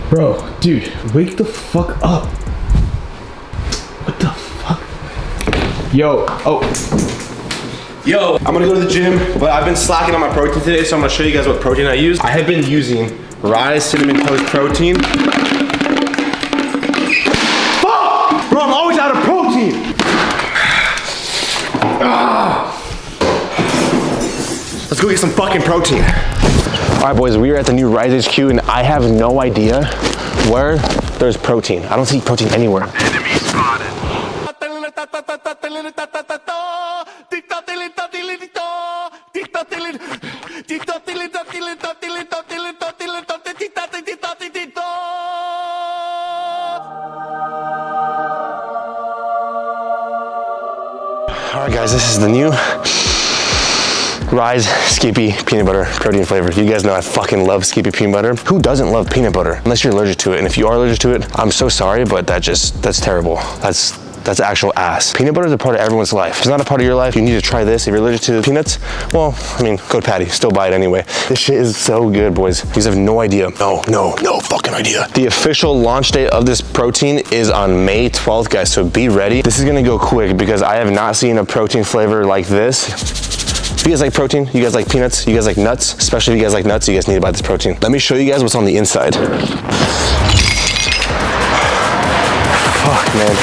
Bro, dude, wake the fuck up. What the fuck? Yo, Yo, I'm gonna go to the gym, but I've been slacking on my protein today, so I'm gonna show you guys what protein I use. I have been using ROIDS Cinnamon Toast Protein. Fuck! Bro, I'm always out of protein. Let's go get some fucking protein. All right, boys, we are at the new ROIDS HQ, and I have no idea where there's protein. I don't see protein anywhere. Enemy spotted. All right, guys, this is the new ROIDS Skippy peanut butter protein flavor. You guys know I fucking love Skippy peanut butter. Who doesn't love peanut butter? Unless you're allergic to it. And if you are allergic to it, I'm so sorry, but that's terrible. That's actual ass. Peanut butter is a part of everyone's life. If it's not a part of your life, you need to try this. If you're allergic to peanuts, well, I mean, go to Patty, still buy it anyway. This shit is so good, boys. You guys have no idea. No fucking idea. The official launch date of this protein is on May 12th, guys, so be ready. This is gonna go quick because I have not seen a protein flavor like this. If you guys like protein, you guys like peanuts, you guys like nuts, especially if you guys like nuts, you guys need to buy this protein. Let me show you guys what's on the inside. Fuck, man.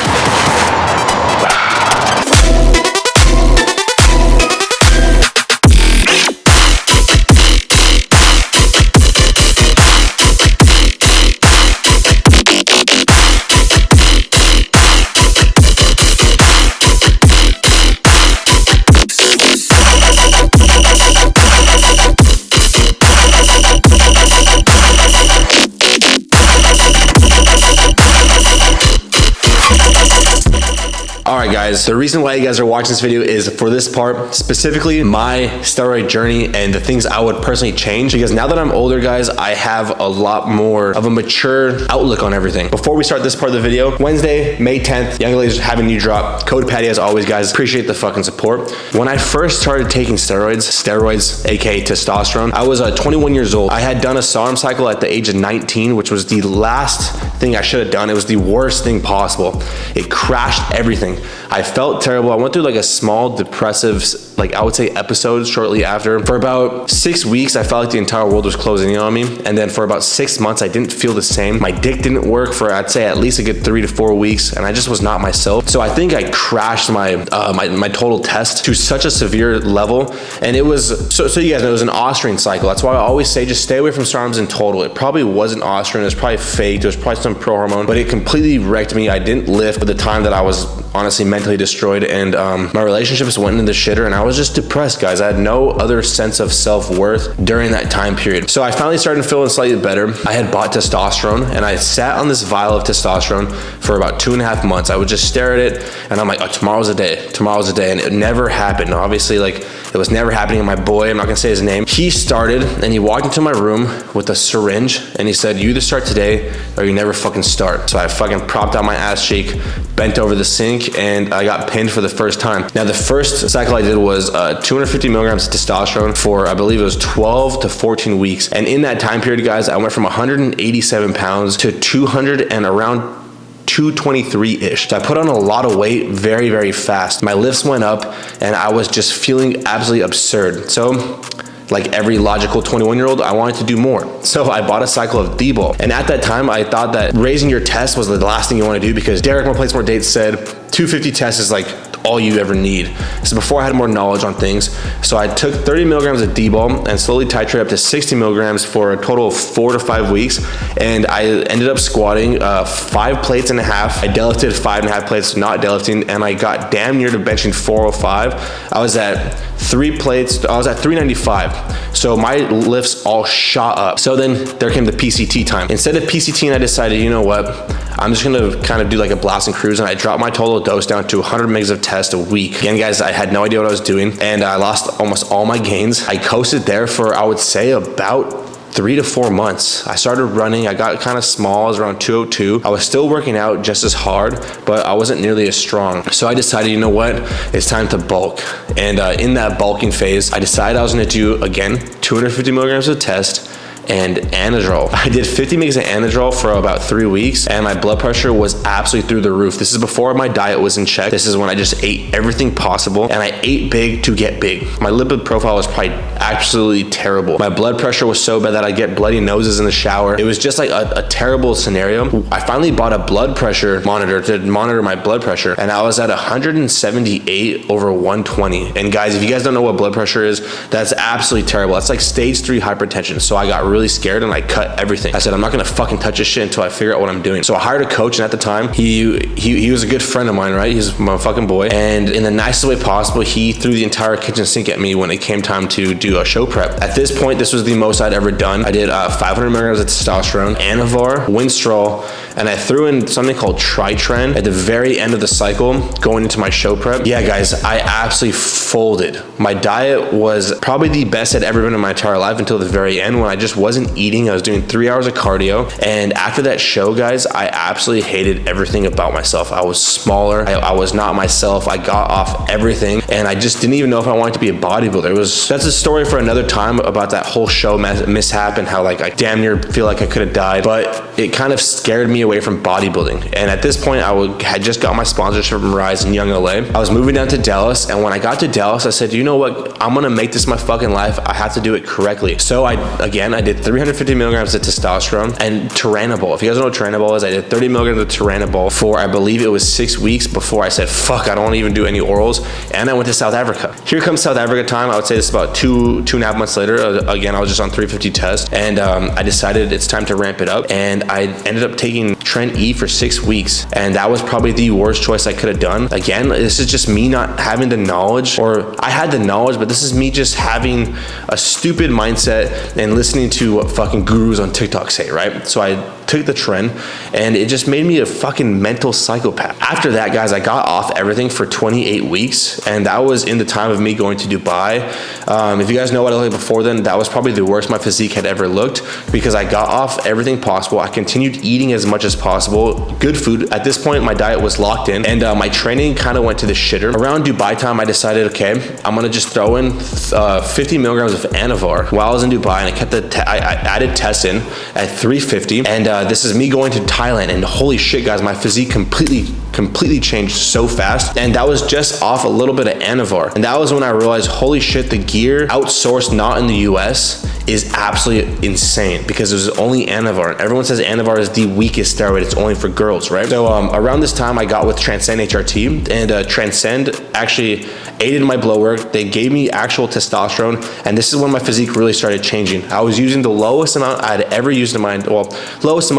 Alright guys, the reason why you guys are watching this video is for this part, specifically my steroid journey and the things I would personally change, because now that I'm older, guys, I have a lot more of a mature outlook on everything. Before we start this part of the video, Wednesday, May 10th, UNRELEASE have a new drop. Code Patty as always, guys. Appreciate the fucking support. When I first started taking steroids, aka testosterone, I was 21 years old. I had done a SARM cycle at the age of 19, which was the last thing I should have done. It was the worst thing possible. It crashed everything. I felt terrible. I went through like a small depressive, like I would say, episode shortly after. For about 6 weeks, I felt like the entire world was closing in on me. And then for about 6 months, I didn't feel the same. My dick didn't work for, I'd say, at least a good 3 to 4 weeks. And I just was not myself. So I think I crashed my my total test to such a severe level. And it was, so you guys know, it was an Austrian cycle. That's why I always say, just stay away from SARMs in total. It probably wasn't Austrian. It was probably faked. It was probably some pro hormone, but it completely wrecked me. I didn't lift for the time that I was honestly mentally destroyed, and my relationships went into the shitter, and I was just depressed, guys. I had no other sense of self-worth during that time period. So I finally started feeling slightly better. I had bought testosterone, and I sat on this vial of testosterone for about 2.5 months. I would just stare at it, and I'm like, oh, tomorrow's a day, and it never happened. Obviously, like, it was never happening. And my boy, I'm not gonna say his name, he started, and he walked into my room with a syringe, and he said, you either start today or you never fucking start. So I fucking propped out my ass cheek, bent over the sink, and I got pinned for the first time. Now, the first cycle I did was 250 milligrams of testosterone for, I believe it was 12 to 14 weeks. And in that time period, guys, I went from 187 pounds to 200 and around 223-ish. So I put on a lot of weight very, very fast. My lifts went up, and I was just feeling absolutely absurd. So, like every logical 21-year-old, I wanted to do more. So I bought a cycle of Meatball. And at that time, I thought that raising your test was the last thing you want to do, because Derek, More Plates, More Dates said 250 tests is like all you ever need. So before I had more knowledge on things, so I took 30 milligrams of D-ball and slowly titrated up to 60 milligrams for a total of 4 to 5 weeks. And I ended up squatting 5 plates and a half. I deadlifted 5.5 plates, not deadlifting, and I got damn near to benching 405. I was at 3 plates, I was at 395. So my lifts all shot up. So then there came the PCT time. Instead of PCT, I decided, you know what? I'm just gonna kind of do like a blast and cruise, and I dropped my total dose down to 100 megs of test a week. Again, guys, I had no idea what I was doing, and I lost almost all my gains. I coasted there for, I would say, about 3 to 4 months. I started running, I got kind of small, I was around 202. I was still working out just as hard, but I wasn't nearly as strong. So I decided, you know what, it's time to bulk. And in that bulking phase, I decided I was gonna do, again, 250 milligrams of test, and Anadrol. I did 50 mgs of Anadrol for about 3 weeks, and my blood pressure was absolutely through the roof. This is before my diet was in check. This is when I just ate everything possible, and I ate big to get big. My lipid profile was probably absolutely terrible. My blood pressure was so bad that I'd get bloody noses in the shower. It was just like a terrible scenario. I finally bought a blood pressure monitor to monitor my blood pressure, and I was at 178 over 120. And guys, if you guys don't know what blood pressure is, that's absolutely terrible. That's like stage 3 hypertension. So I got really scared and I cut everything. I said, I'm not gonna fucking touch this shit until I figure out what I'm doing. So I hired a coach, and at the time, he was a good friend of mine, right? He's my fucking boy. And in the nicest way possible, he threw the entire kitchen sink at me when it came time to do a show prep. At this point, this was the most I'd ever done. I did 500 milligrams of testosterone, Anavar, Winstrol, and I threw in something called Tritren at the very end of the cycle going into my show prep. Yeah, guys, I absolutely folded. My diet was probably the best I'd ever been in my entire life until the very end, when I just wasn't eating. I was doing 3 hours of cardio, and after that show, guys, I absolutely hated everything about myself. I was smaller. I was not myself. I got off everything, and I just didn't even know if I wanted to be a bodybuilder. That's a story for another time about that whole show mishap and how like I damn near feel like I could have died, but it kind of scared me away from bodybuilding. And at this point, had just got my sponsorship from Rise in Young LA. I was moving down to Dallas, and when I got to Dallas, I said, you know what? I'm gonna make this my fucking life. I have to do it correctly. So I did 350 milligrams of testosterone and Turinabol. If you guys know what Turinabol is, I did 30 milligrams of Turinabol for, I believe it was 6 weeks before I said, fuck, I don't want to even do any orals. And I went to South Africa. Here comes South Africa time. I would say this is about two and a half months later. Again, I was just on 350 test, and I decided it's time to ramp it up. And I ended up taking Tren E for 6 weeks. And that was probably the worst choice I could have done. Again, this is just me not having the knowledge, or I had the knowledge, but this is me just having a stupid mindset and listening to what fucking gurus on TikTok say, right? So I took the trend, and it just made me a fucking mental psychopath. After that, guys, I got off everything for 28 weeks, and that was in the time of me going to Dubai. If you guys know what I looked like before then, that was probably the worst my physique had ever looked, because I got off everything possible. I continued eating as much as possible, good food. At this point, my diet was locked in, and my training kind of went to the shitter. Around Dubai time, I decided, okay, I'm gonna just throw in 50 milligrams of Anavar while I was in Dubai, and I added tests in at 350, and this is me going to Thailand, and holy shit, guys, my physique completely changed so fast. And that was just off a little bit of Anavar. And that was when I realized, holy shit, the gear outsourced not in the US is absolutely insane, because it was only Anavar. And everyone says Anavar is the weakest steroid. It's only for girls, right? So around this time, I got with Transcend HRT, and Transcend actually aided my blood work. They gave me actual testosterone, and this is when my physique really started changing. I was using the lowest amount I had ever used in my, lowest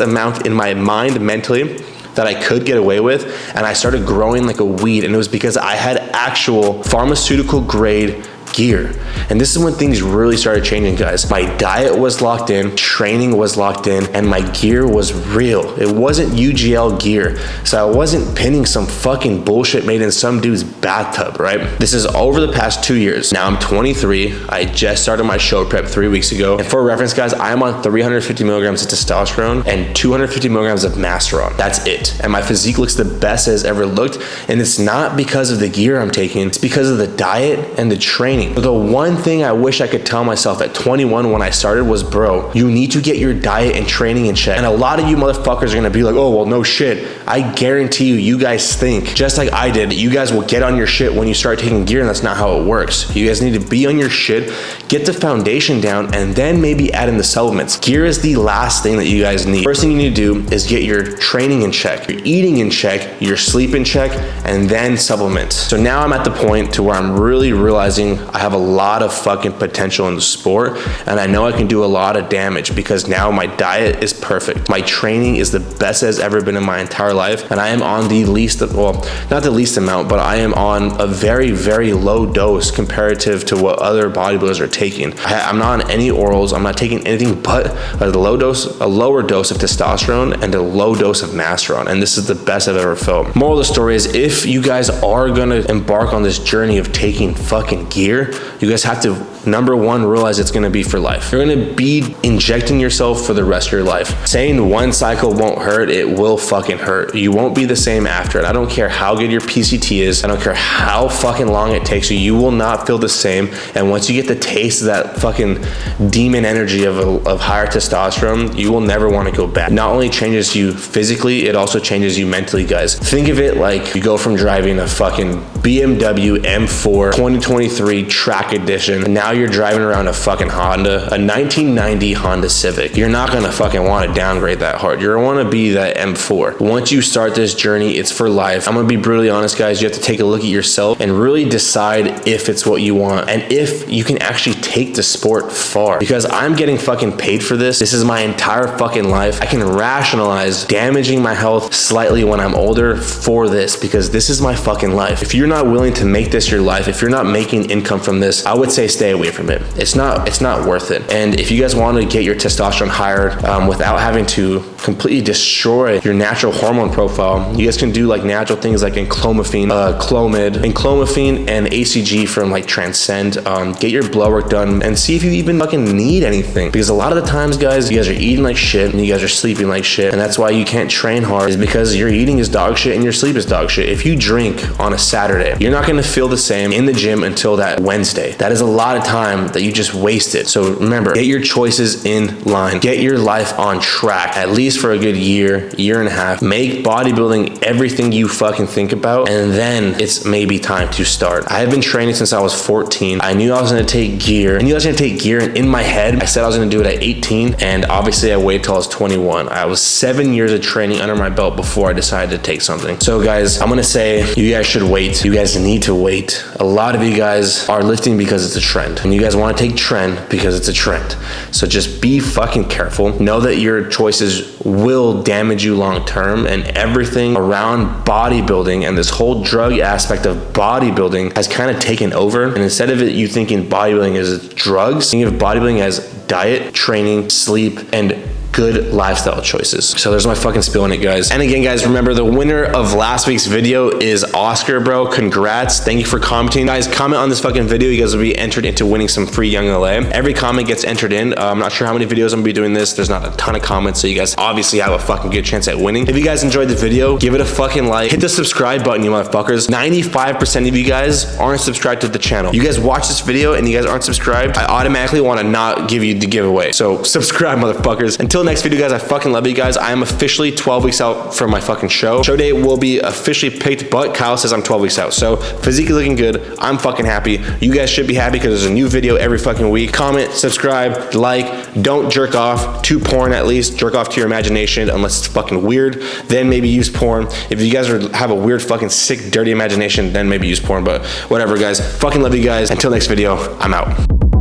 amount in my mind mentally that I could get away with, and I started growing like a weed, and it was because I had actual pharmaceutical grade gear. And this is when things really started changing, guys. My diet was locked in, training was locked in, and my gear was real. It wasn't UGL gear. So I wasn't pinning some fucking bullshit made in some dude's bathtub, right? This is over the past 2 years. Now I'm 23. I just started my show prep 3 weeks ago. And for reference, guys, I'm on 350 milligrams of testosterone and 250 milligrams of Masteron. That's it. And my physique looks the best it has ever looked. And it's not because of the gear I'm taking. It's because of the diet and the training. But the one thing I wish I could tell myself at 21 when I started was, bro, you need to get your diet and training in check. And a lot of you motherfuckers are gonna be like, oh, well, no shit. I guarantee you guys think, just like I did, that you guys will get on your shit when you start taking gear, and that's not how it works. You guys need to be on your shit, get the foundation down, and then maybe add in the supplements. Gear is the last thing that you guys need. First thing you need to do is get your training in check, your eating in check, your sleep in check, and then supplements. So now I'm at the point to where I'm really realizing I have a lot of fucking potential in the sport, and I know I can do a lot of damage because now my diet is perfect. My training is the best it has ever been in my entire life, and I am on the least, well, not the least amount, but I am on a very, very low dose comparative to what other bodybuilders are taking. I'm not on any orals. I'm not taking anything but a lower dose of testosterone and a low dose of Masteron, and this is the best I've ever felt. Moral of the story is, if you guys are gonna embark on this journey of taking fucking gear, you guys have to number one, realize it's gonna be for life. You're gonna be injecting yourself for the rest of your life. Saying one cycle won't hurt, it will fucking hurt. You won't be the same after it. I don't care how good your PCT is. I don't care how fucking long it takes you. You will not feel the same. And once you get the taste of that fucking demon energy of higher testosterone, you will never want to go back. Not only changes you physically, it also changes you mentally, guys. Think of it like you go from driving a fucking BMW M4 2023 track edition, and now you're driving around a fucking Honda, a 1990 Honda Civic. You're not gonna fucking want to downgrade that hard. You're gonna want to be that M4. Once you start this journey, it's for life. I'm gonna be brutally honest, guys. You have to take a look at yourself and really decide if it's what you want and if you can actually take the sport far. Because I'm getting fucking paid for this. This is my entire fucking life. I can rationalize damaging my health slightly when I'm older for this, because this is my fucking life. If you're not willing to make this your life, if you're not making income from this, I would say stay away from it. It's not worth it. And if you guys want to get your testosterone higher without having to completely destroy your natural hormone profile, you guys can do like natural things like enclomiphene, Clomid, and ACG from like Transcend. Get your blood work done and see if you even fucking need anything. Because a lot of the times, guys, you guys are eating like shit and you guys are sleeping like shit, and that's why you can't train hard, is because your eating is dog shit and your sleep is dog shit. If you drink on a Saturday, you're not gonna feel the same in the gym until that Wednesday. That is a lot of time that you just wasted. So remember, get your choices in line. Get your life on track, at least for a good year and a half. Make bodybuilding everything you fucking think about, and then it's maybe time to start. I have been training since I was 14. I knew I was gonna take gear. And in my head, I said I was gonna do it at 18, and obviously I waited till I was 21. I was 7 years of training under my belt before I decided to take something. So guys, I'm gonna say you guys should wait. You guys need to wait. A lot of you guys are lifting because it's a trend, and you guys wanna take trend because it's a trend. So just be fucking careful. Know that your choices will damage you long term, and everything around bodybuilding and this whole drug aspect of bodybuilding has kind of taken over. And instead of it, you thinking bodybuilding is drugs, think of bodybuilding as diet, training, sleep, and good lifestyle choices. So there's my fucking spill on it, guys. And again, guys, remember the winner of last week's video is Oscar, bro. Congrats. Thank you for commenting. Guys, comment on this fucking video. You guys will be entered into winning some free Young LA. Every comment gets entered in. I'm not sure how many videos I'm gonna be doing this. There's not a ton of comments, so you guys obviously have a fucking good chance at winning. If you guys enjoyed the video, give it a fucking like. Hit the subscribe button, you motherfuckers. 95% of you guys aren't subscribed to the channel. You guys watch this video and you guys aren't subscribed, I automatically want to not give you the giveaway. So subscribe, motherfuckers. Until next video, guys, I fucking love you guys. I am officially 12 weeks out from my fucking show. Show date will be officially picked, but Kyle says I'm 12 weeks out. So physique looking good. I'm fucking happy. You guys should be happy because there's a new video every fucking week. Comment, subscribe, like. Don't jerk off to porn, at least. Jerk off to your imagination unless it's fucking weird. Then maybe use porn. If you guys have a weird fucking sick, dirty imagination, then maybe use porn. But whatever, guys. Fucking love you guys. Until next video, I'm out.